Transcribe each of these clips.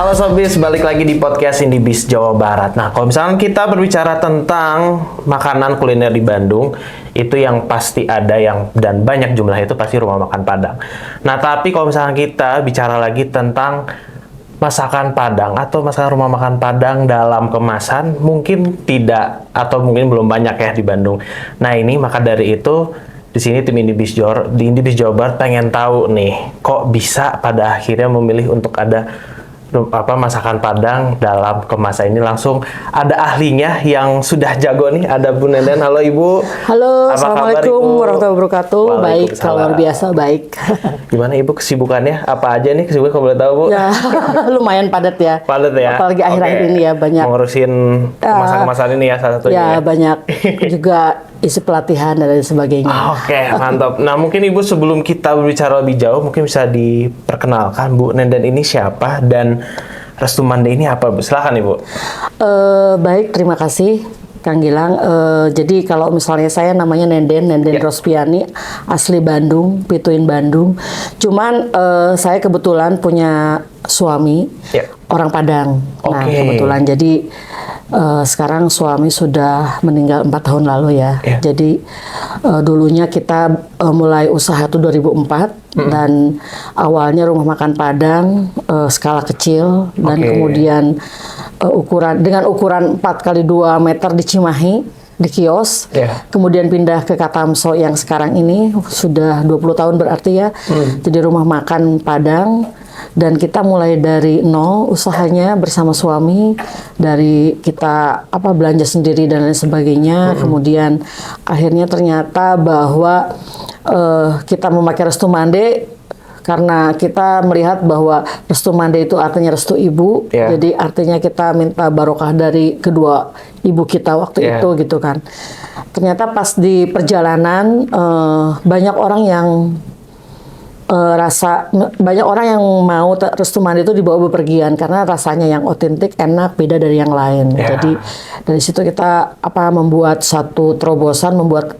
Halo Sobis, balik lagi di podcast Indibis Jawa Barat. Nah, kalau misalnya kita berbicara tentang makanan kuliner di Bandung, itu yang pasti ada dan banyak jumlahnya itu pasti rumah makan Padang. Nah, tapi kalau misalnya kita bicara lagi tentang masakan Padang atau masakan rumah makan Padang dalam kemasan, mungkin tidak atau mungkin belum banyak ya di Bandung. Nah, ini maka dari itu di sini tim Indibis Jawa Barat pengen tahu nih, kok bisa pada akhirnya memilih untuk ada masakan Padang dalam kemasan ini. Langsung ada ahlinya yang sudah jago nih, ada Bu Nenden. Halo Ibu. Halo, Assalamualaikum warahmatullahi wabarakatuh. Baik, luar biasa baik. Gimana Ibu kesibukannya? Apa aja nih kesibukan kalau boleh tahu Bu? Ya, lumayan padat ya. Padat ya. Apalagi akhir-akhir ini ya banyak. Mengurusin kemasan-kemasan ini ya salah satunya. Ya, banyak juga isi pelatihan dan lain sebagainya. Oke, mantap. Nah, mungkin Ibu sebelum kita berbicara lebih jauh, mungkin bisa diperkenalkan Bu Nenden ini siapa dan Restu Mande ini apa Bu? Silakan Ibu. Baik, terima kasih Kang Gilang. Jadi kalau misalnya saya namanya Nenden Rospiani, asli Bandung, Pituin Bandung. Cuman saya kebetulan punya suami orang Padang. Nah, kebetulan jadi sekarang suami sudah meninggal 4 tahun lalu ya. Jadi dulunya kita mulai usaha itu 2004 dan awalnya rumah makan Padang skala kecil dan kemudian dengan ukuran 4x2 meter di Cimahi di kios, kemudian pindah ke Katamso yang sekarang ini sudah 20 tahun berarti ya. Jadi rumah makan Padang. Dan kita mulai dari nol usahanya bersama suami, dari kita belanja sendiri dan lain sebagainya. Kemudian akhirnya ternyata bahwa kita memakai Restu Mande karena kita melihat bahwa Restu Mande itu artinya restu ibu. Jadi artinya kita minta barokah dari kedua ibu kita waktu itu gitu kan. Ternyata pas di perjalanan banyak orang yang banyak orang yang mau Restu Mande itu dibawa bepergian karena rasanya yang otentik, enak, beda dari yang lain. Jadi dari situ kita membuat satu terobosan, membuat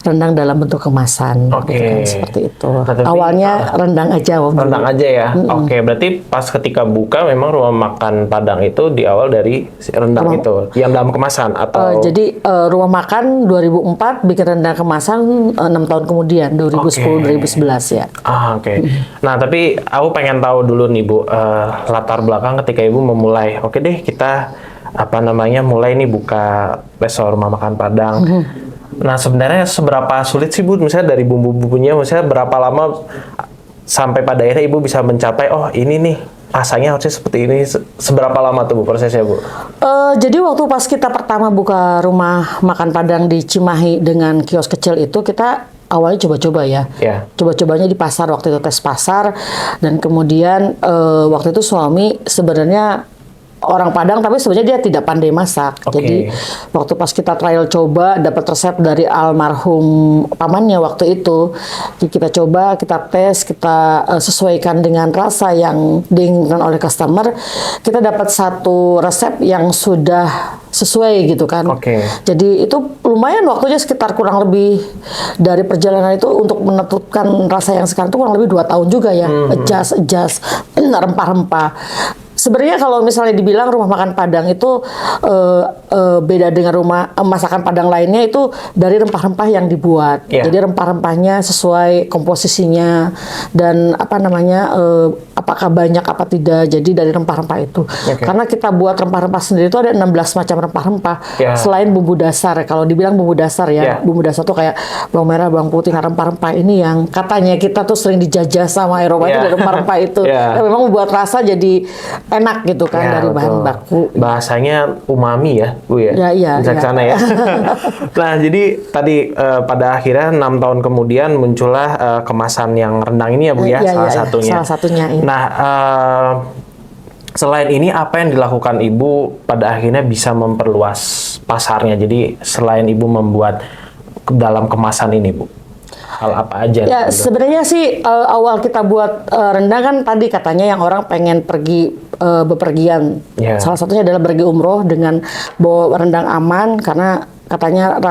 rendang dalam bentuk kemasan. Gitu kan, seperti itu. Awalnya rendang aja. Rendang aja ya. Oke, berarti pas ketika buka memang rumah makan Padang itu di awal dari rendang itu yang dalam kemasan atau? Jadi rumah makan 2004 bikin rendang kemasan 6 tahun kemudian 2010-2011 ya. Nah, tapi aku pengen tahu dulu nih Bu, latar belakang ketika Ibu memulai, kita mulai nih buka resto rumah makan Padang. Nah, sebenarnya seberapa sulit sih Bu, misalnya dari bumbu-bumbunya, misalnya berapa lama sampai pada akhirnya Ibu bisa mencapai, ini nih rasanya harusnya seperti ini. Seberapa lama tuh Bu prosesnya Bu? Jadi waktu pas kita pertama buka rumah makan Padang di Cimahi dengan kios kecil itu, kita awalnya coba-coba ya. Coba-cobanya di pasar, waktu itu tes pasar. Dan kemudian waktu itu suami sebenarnya orang Padang tapi sebenarnya dia tidak pandai masak. Jadi waktu pas kita trial coba dapat resep dari almarhum pamannya waktu itu. Jadi kita coba, kita tes, kita sesuaikan dengan rasa yang diinginkan oleh customer. Kita dapat satu resep yang sudah sesuai gitu kan. Jadi itu lumayan waktunya sekitar kurang lebih dari perjalanan itu untuk menentukan rasa yang sekarang itu kurang lebih 2 tahun juga ya. Adjust rempah-rempah. Sebenarnya kalau misalnya dibilang rumah makan Padang itu beda dengan masakan Padang lainnya itu dari rempah-rempah yang dibuat. Jadi rempah-rempahnya sesuai komposisinya dan apakah banyak apa tidak. Jadi dari rempah-rempah itu. Karena kita buat rempah-rempah sendiri itu ada 16 macam rempah-rempah selain bumbu dasar. Kalau dibilang bumbu dasar ya, bumbu dasar tuh kayak bawang merah, bawang putih. Nah, rempah-rempah ini yang katanya kita tuh sering dijajah sama Eropa itu dari rempah-rempah itu. Nah, memang membuat rasa jadi enak gitu kan dari bahan baku. Bahasanya umami ya Bu ya? Bijaksana ya. Nah, jadi tadi pada akhirnya 6 tahun kemudian muncullah kemasan yang rendang ini ya Bu ya, salah satunya. Salah satunya. Nah, selain ini apa yang dilakukan Ibu pada akhirnya bisa memperluas pasarnya? Jadi selain Ibu membuat dalam kemasan ini Bu, hal apa aja? Ya sebenarnya sih awal kita buat rendang kan tadi katanya yang orang pengen pergi bepergian. Salah satunya adalah pergi umroh dengan bawa rendang aman karena katanya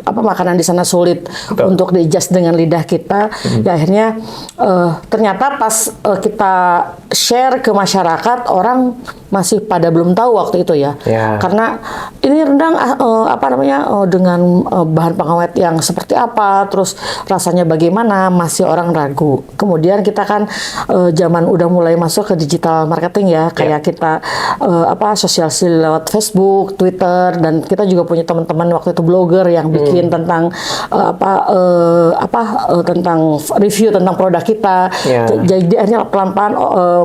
makanan di sana sulit untuk di-adjust dengan lidah kita. Ya akhirnya ternyata pas kita share ke masyarakat, orang masih pada belum tahu waktu itu ya. Karena ini rendang dengan bahan pengawet yang seperti apa, terus rasanya bagaimana, masih orang ragu. Kemudian kita kan zaman udah mulai masuk ke digital marketing ya, kayak kita sosialisasi lewat Facebook, Twitter, dan kita juga punya teman-teman waktu itu blogger yang bikin tentang tentang review tentang produk kita. Jadi akhirnya pelan-pelan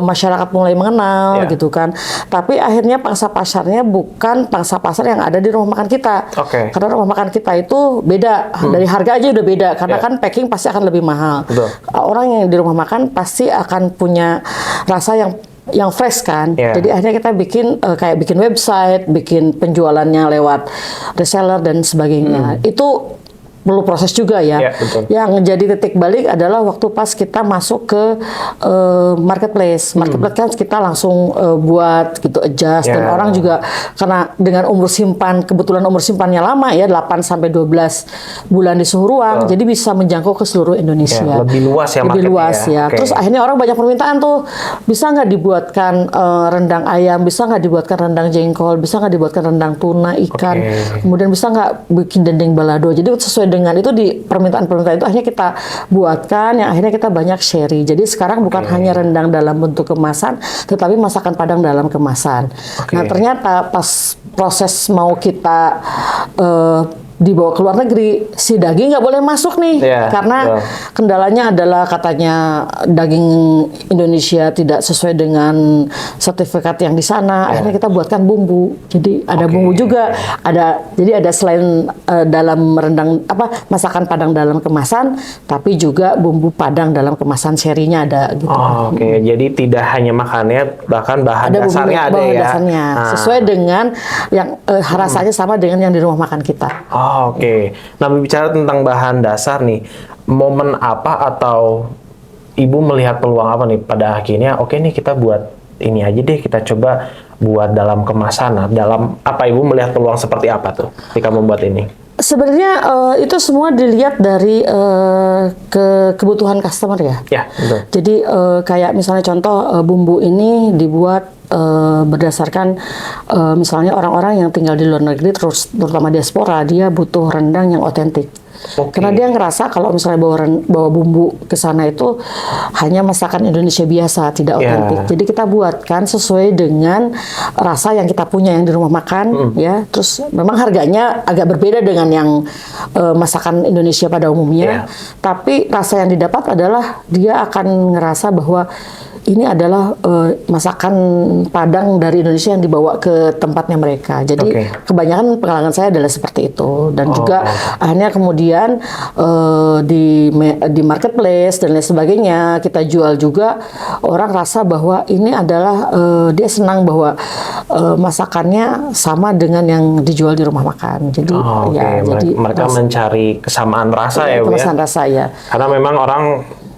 masyarakat mulai mengenal gitu kan. Tapi akhirnya pangsa pasarnya bukan pangsa pasar yang ada di rumah makan kita. Karena rumah makan kita itu beda, dari harga aja udah beda, karena kan packing pasti akan lebih mahal. Orang yang di rumah makan pasti akan punya rasa yang fresh kan. Jadi akhirnya kita bikin website, bikin penjualannya lewat reseller dan sebagainya. Itu perlu proses juga ya. Yang jadi titik balik adalah waktu pas kita masuk ke marketplace. Marketplace kan kita langsung buat gitu adjust, dan orang juga karena dengan kebetulan umur simpannya lama ya, 8 sampai 12 bulan di suhu ruang, jadi bisa menjangkau ke seluruh Indonesia. Lebih luas ya, lebih luas ya. Terus akhirnya orang banyak permintaan tuh, bisa nggak dibuatkan rendang ayam, bisa nggak dibuatkan rendang jengkol, bisa nggak dibuatkan rendang tuna, ikan, kemudian bisa nggak bikin dendeng balado. Jadi sesuai dengan itu di permintaan-permintaan itu akhirnya kita buatkan, yang akhirnya kita banyak sharing. Jadi sekarang bukan hanya rendang dalam bentuk kemasan, tetapi masakan Padang dalam kemasan. Nah ternyata pas proses mau kita dibawa ke luar negeri, si daging nggak boleh masuk nih, karena kendalanya adalah katanya daging Indonesia tidak sesuai dengan sertifikat yang di sana. Akhirnya kita buatkan bumbu, jadi ada bumbu juga, jadi ada selain dalam rendang masakan Padang dalam kemasan, tapi juga bumbu Padang dalam kemasan serinya ada gitu. Jadi tidak hanya makannya, bahkan bahan ada dasarnya ada ya. Dasarnya, sesuai dengan yang rasanya sama dengan yang di rumah makan kita. Nah, bicara tentang bahan dasar nih, momen apa atau Ibu melihat peluang apa nih pada akhirnya, nih kita buat ini aja deh, kita coba buat dalam kemasan. Nah, dalam apa Ibu melihat peluang seperti apa tuh ketika membuat ini? Sebenarnya itu semua dilihat dari kebutuhan customer ya. Betul. Jadi kayak misalnya contoh bumbu ini dibuat berdasarkan misalnya orang-orang yang tinggal di luar negeri, terutama diaspora, dia butuh rendang yang otentik. Karena dia ngerasa kalau misalnya bawa bumbu ke sana itu hanya masakan Indonesia biasa, tidak otentik. Jadi kita buatkan sesuai dengan rasa yang kita punya yang di rumah makan, ya. Terus memang harganya agak berbeda dengan yang masakan Indonesia pada umumnya. Tapi rasa yang didapat adalah dia akan ngerasa bahwa ini adalah masakan Padang dari Indonesia yang dibawa ke tempatnya mereka. Jadi kebanyakan pengalaman saya adalah seperti itu. Dan juga akhirnya kemudian di marketplace dan lain sebagainya kita jual juga, orang rasa bahwa ini adalah dia senang bahwa masakannya sama dengan yang dijual di rumah makan. Jadi jadi mereka mencari kesamaan rasa ya, Bu ya. Kesamaan rasa ya. Karena memang orang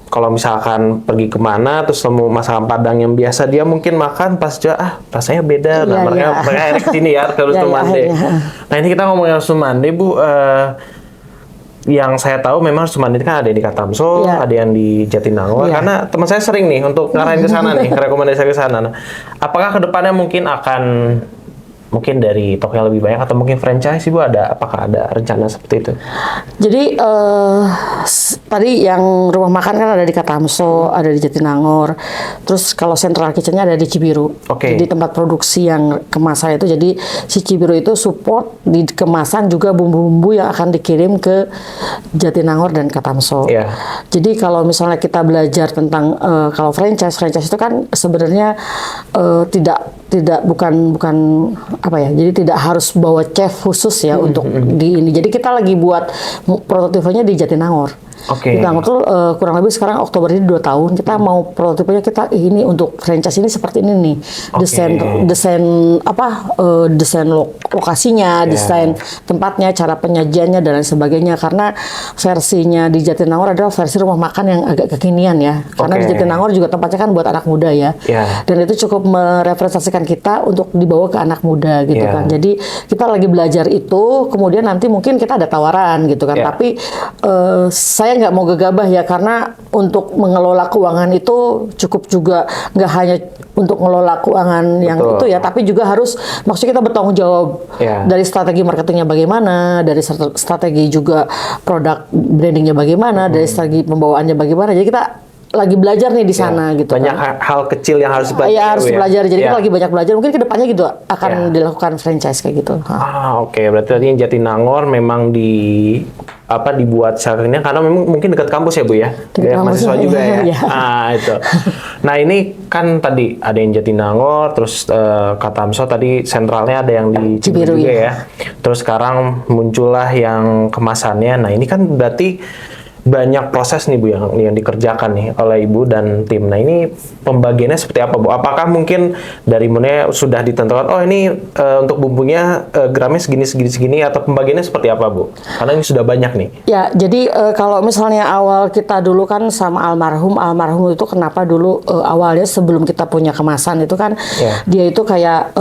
kalau misalkan pergi kemana terus nemu masakan Padang yang biasa dia mungkin makan pas rasanya beda. Nah, mereka erik sini ya ke Rustumande. Nah, ini kita ngomongin Rustumande, Bu. Yang saya tahu memang Rustumande kan ada di Katamso, ada yang di Jatinangor. Karena teman saya sering nih untuk ngarahin ke sana nih, rekomendasi ke sana. Nah, apakah kedepannya mungkin dari toko yang lebih banyak atau mungkin franchise, Ibu apakah ada rencana seperti itu? Jadi tadi yang rumah makan kan ada di Katamso, ada di Jatinangor. Terus kalau central kitchen-nya ada di Cibiru. Jadi tempat produksi yang kemasan itu, jadi si Cibiru itu support di kemasan juga bumbu-bumbu yang akan dikirim ke Jatinangor dan Katamso. Jadi kalau misalnya kita belajar tentang kalau franchise itu kan sebenarnya bukan apa ya, jadi tidak harus bawa chef khusus ya untuk di ini. Jadi kita lagi buat prototipenya di Jatinangor. Oke. Jatinangor tuh kurang lebih sekarang Oktober ini 2 tahun. Kita mau prototipenya kita ini untuk franchise ini seperti ini nih. Desain lokasinya, desain tempatnya, cara penyajiannya dan lain sebagainya. Karena versinya di Jatinangor adalah versi rumah makan yang agak kekinian ya. Karena di Jatinangor juga tempatnya kan buat anak muda ya. Dan itu cukup merepresentasikan kita untuk dibawa ke anak muda gitu kan. Jadi kita lagi belajar itu, kemudian nanti mungkin kita ada tawaran gitu kan. Tapi saya nggak mau gegabah ya, karena untuk mengelola keuangan itu cukup juga nggak hanya untuk mengelola keuangan yang itu ya, tapi juga harus maksudnya kita bertanggung jawab dari strategi marketingnya bagaimana, dari strategi juga produk brandingnya bagaimana, dari strategi pembawaannya bagaimana. Jadi kita lagi belajar nih di sana gitu. Banyak hal kecil yang harus dipelajari. Iya, harus dipelajari. Jadi kita lagi banyak belajar. Mungkin kedepannya gitu akan dilakukan franchise kayak gitu. Oke. Berarti tadi yang Jatinangor memang dibuat seharusnya karena memang mungkin dekat kampus ya Bu ya. Dekat mahasiswa juga ya. Itu. Nah ini kan tadi ada yang Jatinangor, terus kata Amso tadi sentralnya ada yang di Cibiru juga ya. Terus sekarang muncullah yang kemasannya. Nah ini kan berarti banyak proses nih Bu yang dikerjakan nih oleh Ibu dan tim. Nah ini pembagiannya seperti apa Bu? Apakah mungkin dari mulanya sudah ditentukan, oh ini untuk bumbunya gramnya segini atau pembagiannya seperti apa Bu? Karena ini sudah banyak nih. Ya, jadi kalau misalnya awal kita dulu kan sama almarhum itu kenapa dulu awalnya sebelum kita punya kemasan itu kan dia itu kayak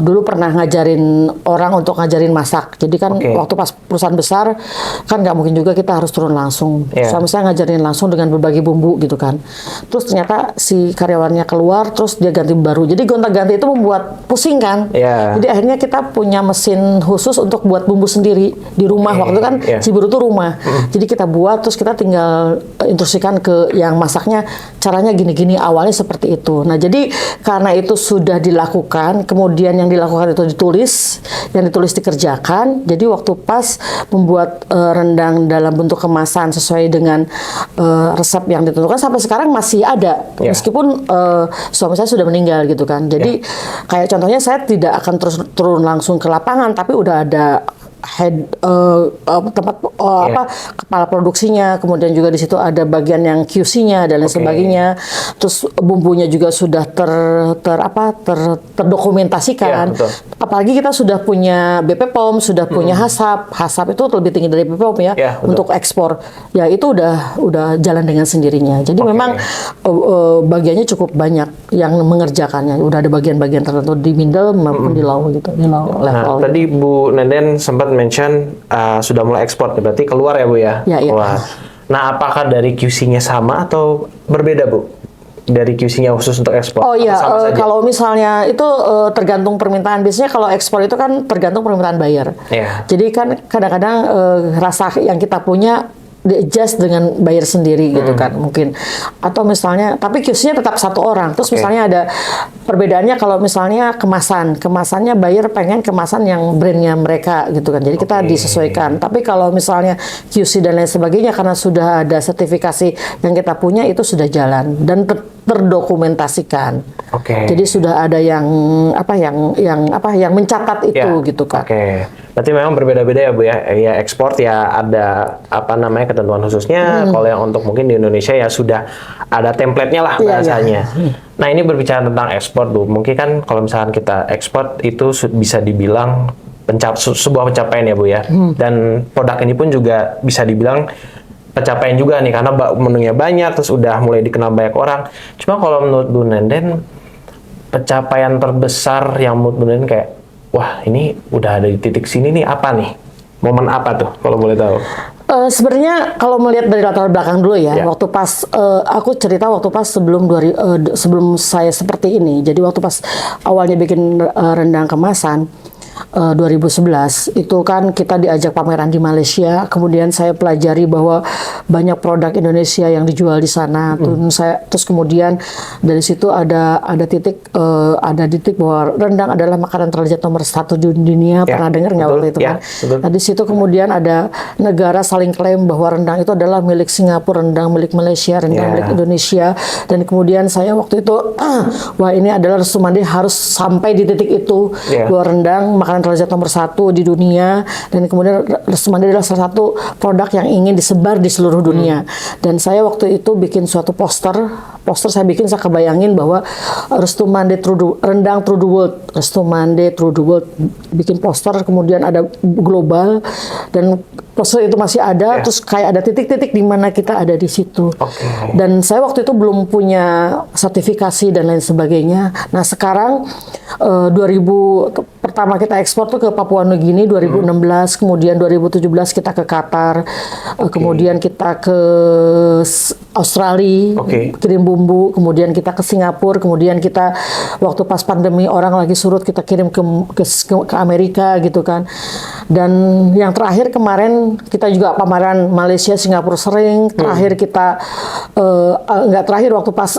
dulu pernah ngajarin orang untuk ngajarin masak. Jadi kan waktu pas perusahaan besar kan nggak mungkin juga kita harus turun langsung. Suami saya ngajarin langsung dengan berbagi bumbu gitu kan. Terus ternyata si karyawannya keluar, terus dia ganti baru. Jadi gonta-ganti itu membuat pusing kan. Jadi akhirnya kita punya mesin khusus untuk buat bumbu sendiri di rumah. Waktu itu kan Cibiru itu rumah. Jadi kita buat, terus kita tinggal instruksikan ke yang masaknya caranya gini-gini, awalnya seperti itu. Nah jadi karena itu sudah dilakukan, kemudian yang dilakukan itu ditulis, yang ditulis dikerjakan. Jadi waktu pas membuat rendang dalam bentuk kemasan sesuai dengan resep yang ditentukan sampai sekarang masih ada meskipun suami saya sudah meninggal gitu kan. Jadi kayak contohnya saya tidak akan terus turun langsung ke lapangan, tapi udah ada tempat kepala produksinya, kemudian juga di situ ada bagian yang QC-nya dan lain sebagainya. Terus bumbunya juga sudah terdokumentasikan. Apalagi kita sudah punya BP POM, sudah punya HACCP itu lebih tinggi dari BP POM ya untuk ekspor. Ya itu udah jalan dengan sendirinya. Jadi memang bagiannya cukup banyak yang mengerjakannya. Udah ada bagian-bagian tertentu di middle maupun di low gitu, di low level. Tadi Bu Nenden sempat mention sudah mulai ekspor, berarti keluar ya Bu ya? Keluar. Nah, apakah dari QC-nya sama atau berbeda Bu? Dari QC-nya khusus untuk ekspor? Oh iya, kalau misalnya itu tergantung permintaan. Biasanya kalau ekspor itu kan tergantung permintaan buyer. Jadi kan kadang-kadang rasa yang kita punya di-adjust dengan buyer sendiri gitu kan mungkin. Atau misalnya, tapi QC-nya tetap satu orang. Terus misalnya ada perbedaannya kalau misalnya kemasannya buyer pengen kemasan yang brandnya mereka gitu kan. Jadi kita disesuaikan. Tapi kalau misalnya QC dan lain sebagainya karena sudah ada sertifikasi yang kita punya itu sudah jalan dan terdokumentasikan. Jadi sudah ada yang mencatat itu gitu kan. Berarti memang berbeda-beda ya Bu ya. Ya ekspor ya ada ketentuan khususnya. Kalau yang untuk mungkin di Indonesia ya sudah ada template-nya lah bahasanya. Nah ini berbicara tentang ekspor Bu. Mungkin kan kalau misalkan kita ekspor itu bisa dibilang sebuah pencapaian ya Bu ya. Dan produk ini pun juga bisa dibilang pencapaian juga nih karena menunya banyak, terus udah mulai dikenal banyak orang. Cuma kalau menurut Bu Nenden, pencapaian terbesar yang menurut Bu Nenden kayak, wah ini udah ada di titik sini nih, apa nih? Momen apa tuh kalau boleh tahu? Sebenarnya kalau melihat dari latar belakang dulu ya, waktu pas aku cerita waktu pas sebelum saya seperti ini. Jadi waktu pas awalnya bikin rendang kemasan 2011 itu kan kita diajak pameran di Malaysia, kemudian saya pelajari bahwa banyak produk Indonesia yang dijual di sana. Terus kemudian dari situ ada titik bahwa rendang adalah makanan terlezat nomor 1 di dunia. Pernah dengar nggak waktu itu kan? Nah, di situ kemudian ada negara saling klaim bahwa rendang itu adalah milik Singapura, rendang milik Malaysia, rendang milik Indonesia. Dan kemudian saya waktu itu wah ini adalah Sumandi harus sampai di titik itu bahwa rendang makanan terlezat nomor 1 di dunia, dan kemudian Restu Mandi adalah salah satu produk yang ingin disebar di seluruh dunia. Dan saya waktu itu bikin suatu poster saya bikin, saya kebayangin bahwa Restu Mandi rendang through the world, Restu Mandi through the world, bikin poster, kemudian ada global, dan poster itu masih ada, terus kayak ada titik-titik di mana kita ada di situ. Dan saya waktu itu belum punya sertifikasi dan lain sebagainya. Nah sekarang 2000 pertama kita ekspor tuh ke Papua Nugini 2016, kemudian 2017 kita ke Qatar, kemudian kita ke Australia, kirim bumbu, kemudian kita ke Singapura, kemudian kita waktu pas pandemi orang lagi surut kita kirim ke Amerika gitu kan. Dan yang terakhir kemarin kita juga pameran Malaysia, Singapura sering. Terakhir kita nggak terakhir waktu pas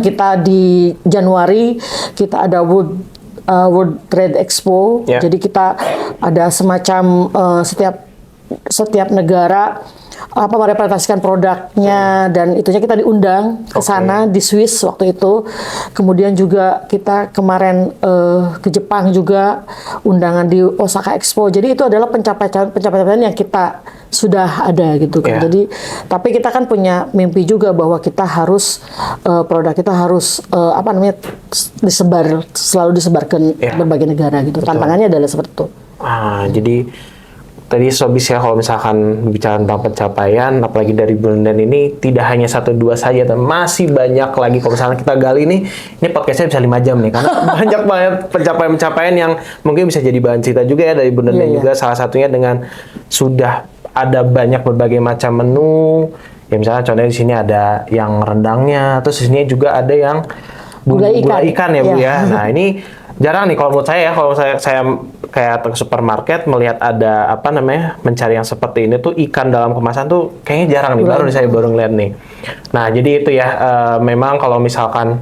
kita di Januari kita ada World Trade Expo. Jadi kita ada semacam setiap negara merepresentasikan produknya, dan itunya kita diundang ke sana di Swiss waktu itu. Kemudian juga kita kemarin ke Jepang juga, undangan di Osaka Expo. Jadi itu adalah pencapaian yang kita sudah ada gitu kan. Jadi tapi kita kan punya mimpi juga bahwa kita harus produk kita harus selalu disebar ke berbagai negara gitu. Tantangannya adalah seperti itu. Jadi tadi Sobis ya, kalau misalkan bicara tentang pencapaian, apalagi dari Bu Nenden ini tidak hanya 1-2 saja, tapi masih banyak lagi. Kalau misalnya kita gali ini podcastnya bisa 5 jam nih, karena banyak banget pencapaian-pencapaian yang mungkin bisa jadi bahan cerita juga ya dari Bu Nenden juga. Salah satunya dengan sudah ada banyak berbagai macam menu. Ya misalnya contohnya di sini ada yang rendangnya, terus di sini juga ada yang gulai ikan ya Bu ya. Nah ini jarang nih kalau menurut saya ya, kalau saya kayak ke supermarket melihat ada mencari yang seperti ini tuh, ikan dalam kemasan tuh kayaknya jarang nih, saya baru ngeliat nih. Nah jadi itu ya, memang kalau misalkan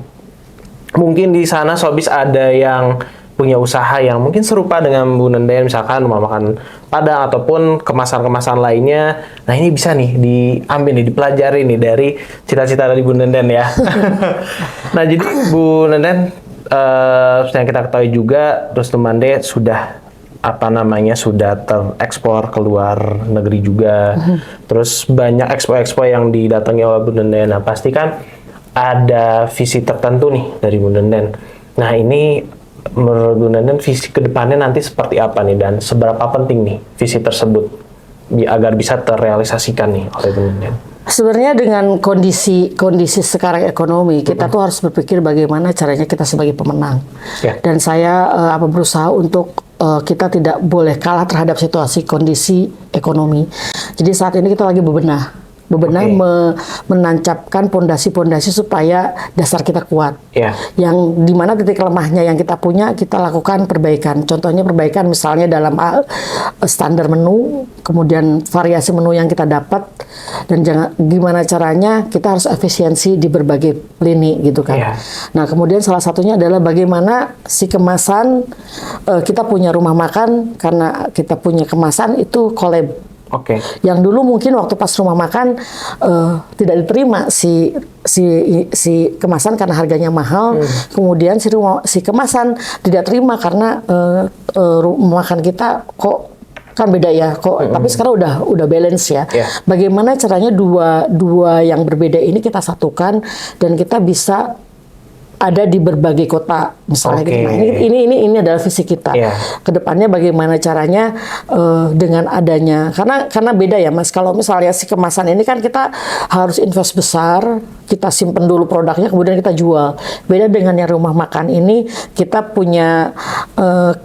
mungkin di sana Sobis ada yang punya usaha yang mungkin serupa dengan Bu Nenden, misalkan rumah makan Padang ataupun kemasan-kemasan lainnya. Nah ini bisa nih diambil nih, dipelajari nih dari cita-cita dari Bu Nenden ya. Nah jadi Bu Nenden, yang kita ketahui juga Restu Mandi sudah sudah terekspor ke luar negeri juga. Terus banyak expo-expo yang didatangi oleh Bu Nenden. Nah pasti kan ada visi tertentu nih dari Bu Nenden. Nah ini menurut Bu Nenden visi kedepannya nanti seperti apa nih, dan seberapa penting nih visi tersebut agar bisa terrealisasikan nih oleh Bu Nenden? Sebenarnya dengan kondisi sekarang ekonomi, kita tuh harus berpikir bagaimana caranya kita sebagai pemenang. Dan saya berusaha untuk kita tidak boleh kalah terhadap situasi kondisi ekonomi. Jadi saat ini kita lagi bebenah menancapkan pondasi-pondasi supaya dasar kita kuat. Yang dimana titik lemahnya yang kita punya, kita lakukan perbaikan. Contohnya perbaikan misalnya dalam standar menu, kemudian variasi menu yang kita dapat, dan gimana caranya kita harus efisiensi di berbagai lini gitu kan. Nah kemudian salah satunya adalah bagaimana si kemasan, kita punya rumah makan, karena kita punya kemasan itu collab. Yang dulu mungkin waktu pas rumah makan tidak diterima si kemasan karena harganya mahal. Kemudian si kemasan tidak terima karena rumah makan kita kok kan beda ya kok. Tapi sekarang udah balance ya. Bagaimana caranya dua yang berbeda ini kita satukan dan kita bisa ada di berbagai kota misalnya gitu. Nah, ini adalah visi kita. Kedepannya bagaimana caranya dengan adanya, karena beda ya Mas. Kalau misalnya si kemasan ini kan kita harus invest besar, kita simpen dulu produknya kemudian kita jual. Beda dengan yang rumah makan ini, kita punya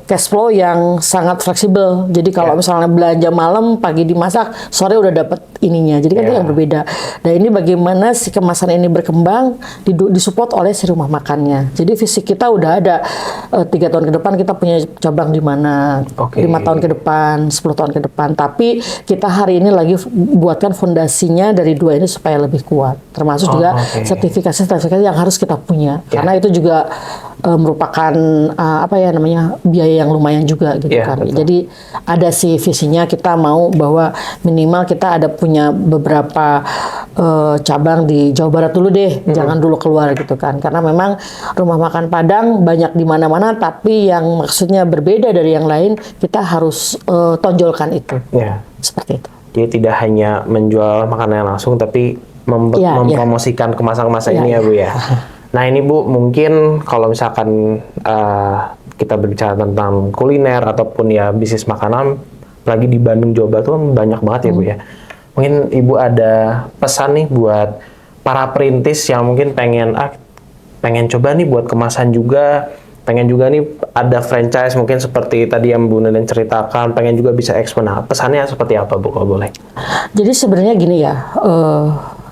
cash flow yang sangat fleksibel. Jadi kalau misalnya belanja malam, pagi dimasak, sore udah dapat ininya. Jadi kan itu yang berbeda. Nah ini bagaimana si kemasan ini berkembang disupport oleh si rumah makannya. Jadi visi kita udah ada 3 tahun ke depan kita punya cabang di mana, 5 tahun ke depan, 10 tahun ke depan. Tapi kita hari ini lagi buatkan fondasinya dari 2 ini supaya lebih kuat. Termasuk juga sertifikasi yang harus kita punya. Karena itu juga merupakan biaya yang lumayan juga gitu kan. Betul. Jadi ada sih visinya, kita mau bahwa minimal kita ada punya beberapa cabang di Jawa Barat dulu deh, jangan dulu keluar gitu kan. Karena memang rumah makan Padang banyak di mana-mana, tapi yang maksudnya berbeda dari yang lain, kita harus tonjolkan itu. Seperti itu. Jadi tidak hanya menjual makanan langsung, tapi mempromosikan kemasan-kemasan ini ya Bu ya. Nah ini Bu, mungkin kalau misalkan kita berbicara tentang kuliner ataupun ya bisnis makanan, lagi di Bandung, Jawa Barat tuh banyak banget ya Bu ya. Mungkin Ibu ada pesan nih buat para perintis yang mungkin pengen coba nih buat kemasan juga, pengen juga nih ada franchise mungkin seperti tadi yang Bu Nenden ceritakan, pengen juga bisa ekspor. Nah, pesannya seperti apa Bu kalau boleh? Jadi sebenarnya gini ya,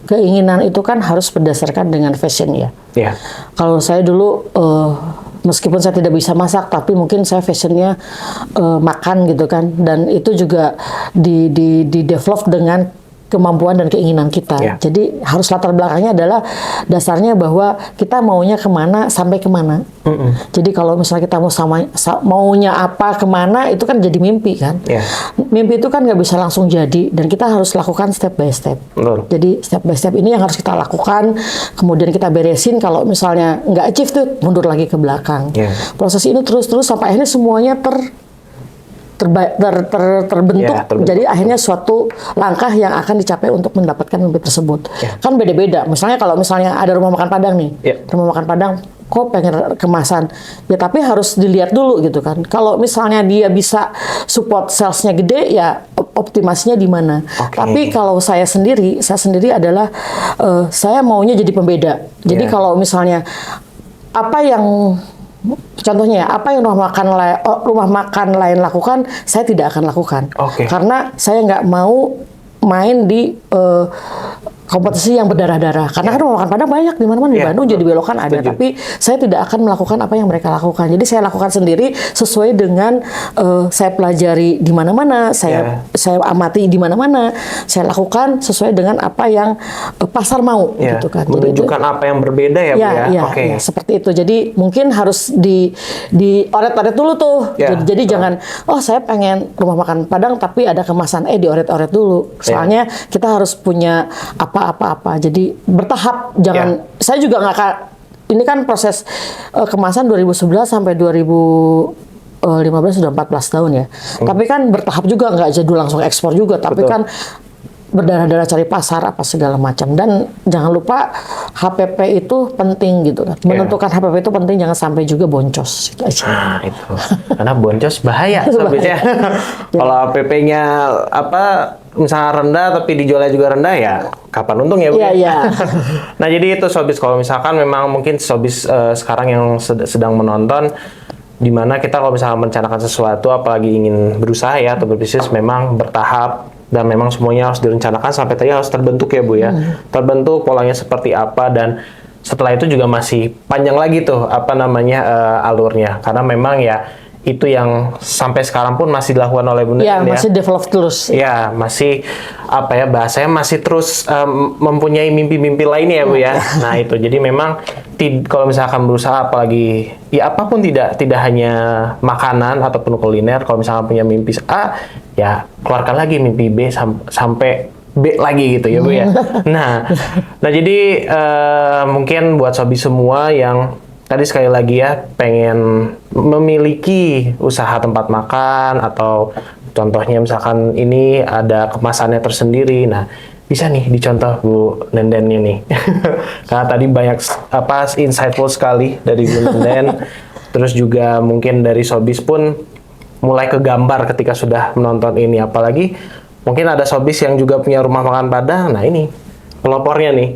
keinginan itu kan harus berdasarkan dengan fashion ya. Kalau saya dulu meskipun saya tidak bisa masak, tapi mungkin saya fashionnya makan gitu kan, dan itu juga di develop dengan kemampuan dan keinginan kita. Jadi harus latar belakangnya adalah dasarnya bahwa kita maunya kemana sampai kemana. Jadi kalau misalnya kita maunya apa kemana, itu kan jadi mimpi kan. Mimpi itu kan nggak bisa langsung jadi, dan kita harus lakukan step by step. Jadi step by step ini yang harus kita lakukan, kemudian kita beresin. Kalau misalnya nggak achieve tuh mundur lagi ke belakang. Proses ini terus-terus sampai akhirnya semuanya terbentuk, jadi akhirnya suatu langkah yang akan dicapai untuk mendapatkan mimpi tersebut. Kan beda-beda. Misalnya kalau misalnya ada rumah makan Padang nih, rumah makan Padang, kok pengen kemasan, ya tapi harus dilihat dulu gitu kan. Kalau misalnya dia bisa support salesnya gede, ya optimasinya di mana. Tapi kalau saya sendiri adalah saya maunya jadi pembeda. Jadi kalau misalnya contohnya ya, apa yang rumah makan lain lakukan, saya tidak akan lakukan. Karena saya nggak mau main di kompetisi yang berdarah-darah. Karena kan rumah makan Padang banyak di mana-mana di Bandung, jadi belokan ada. Tapi saya tidak akan melakukan apa yang mereka lakukan. Jadi saya lakukan sendiri sesuai dengan saya pelajari di mana-mana, saya amati di mana-mana, saya lakukan sesuai dengan apa yang pasar mau gitu kan. Menunjukkan apa yang berbeda ya Bu ya. Ya, seperti itu. Jadi mungkin harus di oret-oret dulu tuh. Jadi jangan, saya pengen rumah makan Padang tapi ada kemasan, dioret-oret dulu. Soalnya kita harus punya apa-apa. Jadi bertahap, jangan. Saya juga nggak, ini kan proses kemasan 2011 sampai 2015 sudah 14 tahun ya. Tapi kan bertahap juga, nggak jadul langsung ekspor juga. Tapi kan berdarah-darah cari pasar apa segala macam. Dan jangan lupa HPP itu penting gitu kan. Menentukan HPP itu penting, jangan sampai juga boncos. Itu aja. Nah itu, karena boncos bahaya sebenarnya. Kalau HPP-nya misalnya rendah tapi dijualnya juga rendah, ya kapan untung ya Bu? Nah jadi itu Sobis, kalau misalkan memang mungkin Sobis sekarang yang sedang menonton, dimana kita kalau misalnya merencanakan sesuatu, apalagi ingin berusaha ya atau berbisnis, memang bertahap. Dan memang semuanya harus direncanakan sampai tadi harus terbentuk ya Bu ya. Terbentuk polanya seperti apa, dan setelah itu juga masih panjang lagi tuh alurnya. Karena memang ya itu yang sampai sekarang pun masih dilakukan oleh Bu Nenden ya. Masih develop terus. Ya, masih bahasanya masih terus mempunyai mimpi-mimpi lainnya ya Bu ya. Nah itu, jadi memang kalau misalkan berusaha, apalagi ya apapun, tidak hanya makanan ataupun kuliner, kalau misalkan punya mimpi A, ya keluarkan lagi mimpi B sampai B lagi gitu ya Bu ya. Nah jadi mungkin buat Sobi semua yang tadi sekali lagi ya pengen memiliki usaha tempat makan, atau contohnya misalkan ini ada kemasannya tersendiri, nah bisa nih dicontoh Bu Nenden ini. Karena tadi banyak insightful sekali dari Bu Nenden. Terus juga mungkin dari Sobis pun mulai kegambar ketika sudah menonton ini. Apalagi mungkin ada Sobis yang juga punya rumah makan Padang. Nah ini pelopornya nih.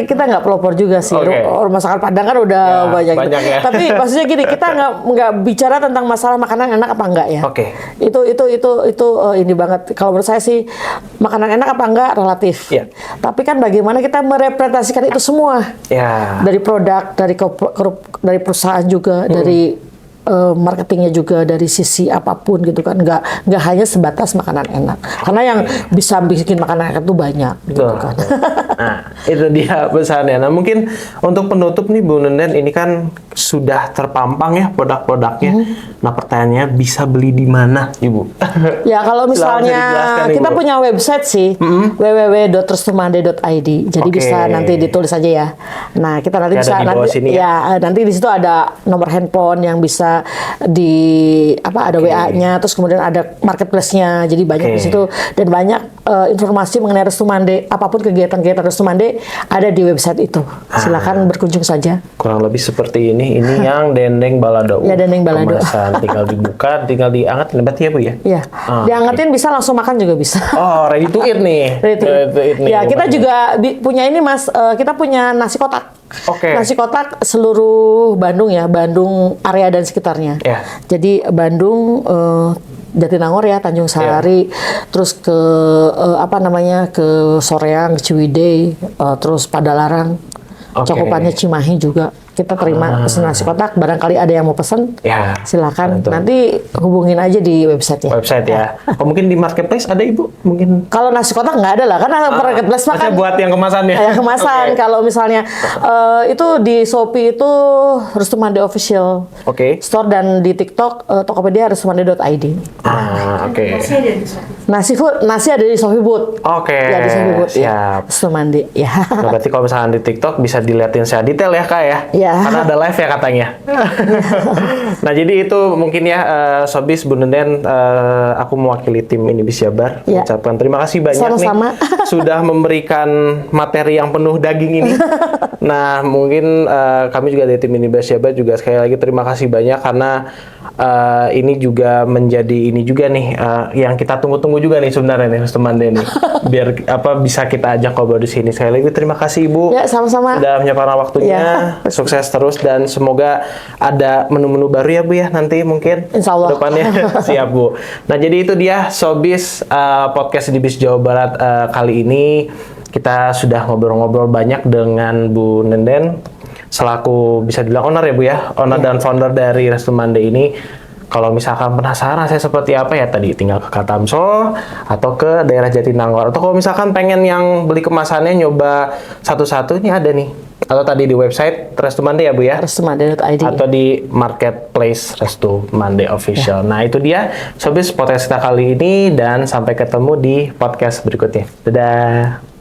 kita nggak pelopor juga sih. Rumah makan Padang kan udah banyak ya. Tapi maksudnya gini, kita nggak bicara tentang masalah makanan enak apa enggak ya. Itu ini banget. Kalau menurut saya sih, makanan enak apa enggak relatif. Tapi kan bagaimana kita merepresentasikan itu semua. Dari produk, dari perusahaan juga, dari marketingnya juga, dari sisi apapun gitu kan, nggak hanya sebatas makanan enak, karena yang bisa bikin makanan enak itu banyak gitu kan. Nah, itu dia pesannya. Nah, mungkin untuk penutup nih Bu Nenden, ini kan sudah terpampang ya produk-produknya. Nah, pertanyaannya bisa beli di mana, Ibu? Ya, kalau Silahkan misalnya dijelaskan, Ibu. kita punya website sih, www.restumande.id. Jadi Oke. bisa nanti ditulis aja ya. Nah, kita nanti Ada bisa di bawah sini ya? nanti di situ ada nomor handphone yang bisa ada WA-nya, terus kemudian ada marketplace-nya. Jadi banyak Oke. di situ dan banyak informasi mengenai Restumande, apapun kegiatan-kegiatan Restumande ada di website itu. Silakan berkunjung saja. Kurang lebih seperti ini. Ini yang dendeng balado. Ya, dendeng balado. Kemasan. Tinggal dibuka, tinggal diangkat. Berarti ya Bu ya? Iya. Diangetin bisa, langsung makan juga bisa. Oh, ready to eat nih. Ready to eat. nih. Ya, kita juga punya ini Mas, kita punya nasi kotak. Oke. Nasi kotak seluruh Bandung ya, Bandung area dan sekitarnya. Ya. Jadi Bandung, Jatinangor ya, Tanjung Sari, terus ke ke Soreang, Ciwidey, terus Padalarang, Oke. cakupannya Cimahi juga. Kita terima pesan nasi kotak, barangkali ada yang mau pesen, Ya. silakan. Betul. Nanti hubungin aja di website-nya. Website ya. Oh, mungkin di marketplace ada Ibu? Mungkin Kalau nasi kotak nggak ada lah, karena marketplace mah maksudnya kan buat yang kemasannya. kayak kemasan. Oke. Kalau misalnya itu di Shopee itu Restumande Official Oke. Store, dan di TikTok Tokopedia restumande.id. Oke. Nasi ada di Shopee Booth. Oke. Ya, di Shopee Booth. Siap. Restumande. Ya. Nah, berarti kalau misalnya di TikTok bisa dilihatin secara detail ya Kak ya? Iya. Karena ada live ya katanya. Nah, jadi itu mungkin ya Sobis, Bu Nenden, aku mewakili tim Indibis Jabar Iya. ucapkan terima kasih banyak Sama-sama. nih sudah memberikan materi yang penuh daging ini. Nah, mungkin kami juga dari tim Indibis Jabar juga sekali lagi terima kasih banyak karena ini juga menjadi ini juga nih yang kita tunggu-tunggu juga nih sebenarnya nih Restumande nih. Biar bisa kita ajak ngobrol di sini. Sekali lagi terima kasih Ibu. Ya, sama-sama. Sudah menyempatkan waktunya. Ya. Sukses terus dan semoga ada menu-menu baru ya Bu ya nanti mungkin Insya Allah. depannya. Siap Bu. Nah, jadi itu dia Sobis podcast di Bis Jawa Barat kali ini. Kita sudah ngobrol-ngobrol banyak dengan Bu Nenden selaku bisa dibilang owner ya Bu ya, owner dan founder dari Restumande ini. Kalau misalkan penasaran saya seperti apa ya, tadi tinggal ke Katamso atau ke daerah Jatinangor, atau kalau misalkan pengen yang beli kemasannya nyoba satu-satu, ini ada nih, atau tadi di website Restumande ya Bu ya, Restumande.id. atau di marketplace Restumande Official. Nah, itu dia Sobis podcast kita kali ini, dan sampai ketemu di podcast berikutnya. Dadah.